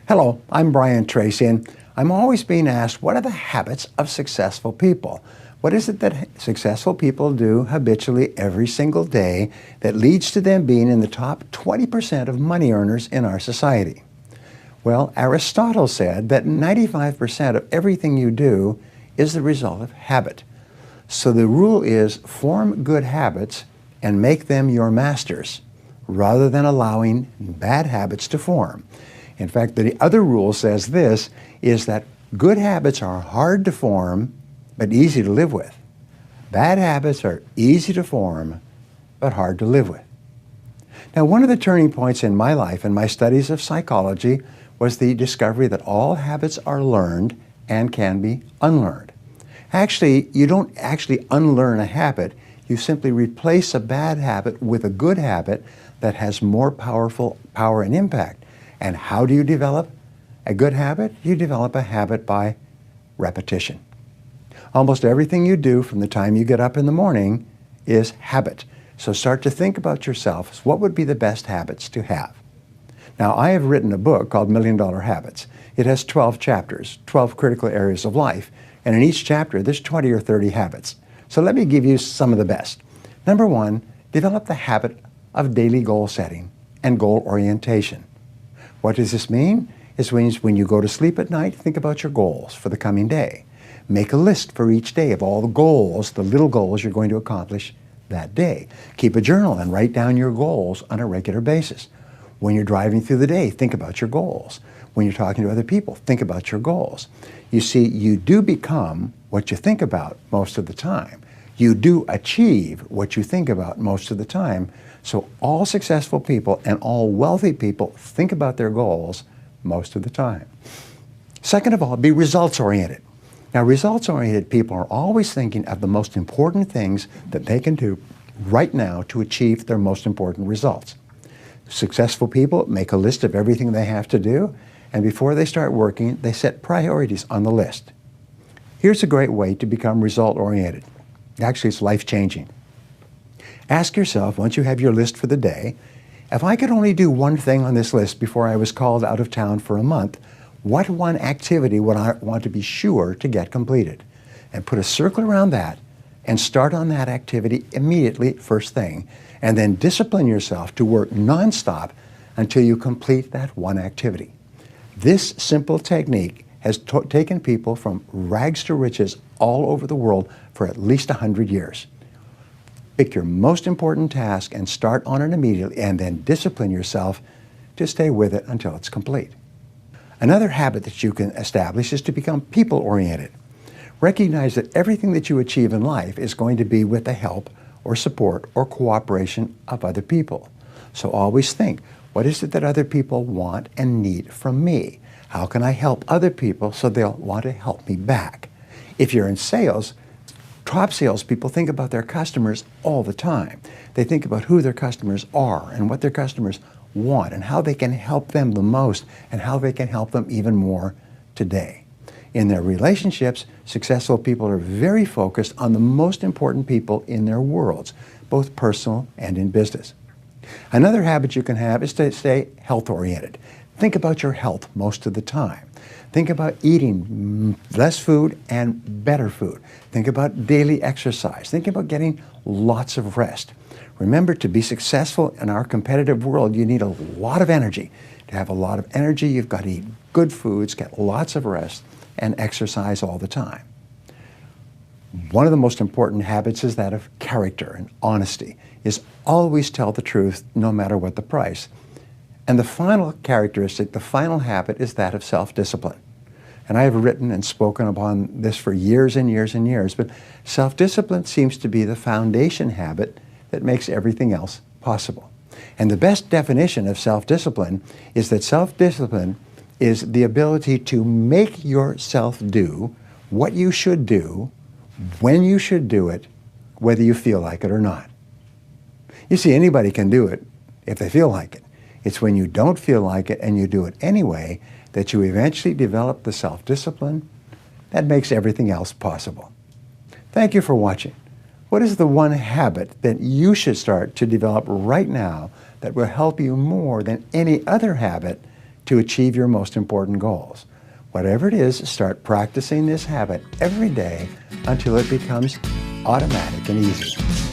Hello, I'm Brian Tracy, and I'm always being asked, what are the habits of successful people? What is it that successful people do habitually every single day that leads to them being in the top 20% of money earners in our society? Well, Aristotle said that 95% of everything you do is the result of habit. So the rule is form good habits and make them your masters, rather than allowing bad habits to form. In fact, the other rule says this, is that good habits are hard to form, but easy to live with. Bad habits are easy to form, but hard to live with. Now, one of the turning points in my life and my studies of psychology was the discovery that all habits are learned and can be unlearned. Actually, you don't actually unlearn a habit. You simply replace a bad habit with a good habit that has more power and impact. And how do you develop a good habit? You develop a habit by repetition. Almost everything you do from the time you get up in the morning is habit. So start to think about yourself. What would be the best habits to have? Now, I have written a book called $1 Million Habits. It has 12 chapters, 12 critical areas of life. And in each chapter, there's 20 or 30 habits. So let me give you some of the best. Number one, develop the habit of daily goal setting and goal orientation. What does this mean? It means when you go to sleep at night, think about your goals for the coming day. Make a list for each day of all the goals, the little goals you're going to accomplish that day. Keep a journal and write down your goals on a regular basis. When you're driving through the day, think about your goals. When you're talking to other people, think about your goals. You see, you do become what you think about most of the time. You do achieve what you think about most of the time. So all successful people and all wealthy people think about their goals most of the time. Second of all, be results-oriented. Now, results-oriented people are always thinking of the most important things that they can do right now to achieve their most important results. Successful people make a list of everything they have to do, and before they start working, they set priorities on the list. Here's a great way to become result-oriented. Actually, it's life-changing. Ask yourself, once you have your list for the day, if I could only do one thing on this list before I was called out of town for a month, what one activity would I want to be sure to get completed? And put a circle around that and start on that activity immediately, first thing, and then discipline yourself to work nonstop until you complete that one activity. This simple technique has taken people from rags to riches all over the world for at least 100 years. Pick your most important task and start on it immediately, and then discipline yourself to stay with it until it's complete. Another habit that you can establish is to become people-oriented. Recognize that everything that you achieve in life is going to be with the help or support or cooperation of other people. So always think, what is it that other people want and need from me? How can I help other people so they'll want to help me back? If you're in sales, top salespeople think about their customers all the time. They think about who their customers are and what their customers want and how they can help them the most and how they can help them even more today. In their relationships, successful people are very focused on the most important people in their worlds, both personal and in business. Another habit you can have is to stay health-oriented. Think about your health most of the time. Think about eating less food and better food. Think about daily exercise. Think about getting lots of rest. Remember, to be successful in our competitive world, you need a lot of energy. To have a lot of energy, you've got to eat good foods, get lots of rest, and exercise all the time. One of the most important habits is that of character and honesty, is always tell the truth no matter what the price. And the final characteristic, the final habit, is that of self-discipline. And I have written and spoken upon this for years and years and years, but self-discipline seems to be the foundation habit that makes everything else possible. And the best definition of self-discipline is that self-discipline is the ability to make yourself do what you should do, when you should do it, whether you feel like it or not. You see, anybody can do it if they feel like it. It's when you don't feel like it and you do it anyway that you eventually develop the self-discipline that makes everything else possible. Thank you for watching. What is the one habit that you should start to develop right now that will help you more than any other habit to achieve your most important goals. Whatever it is, start practicing this habit every day until it becomes automatic and easy.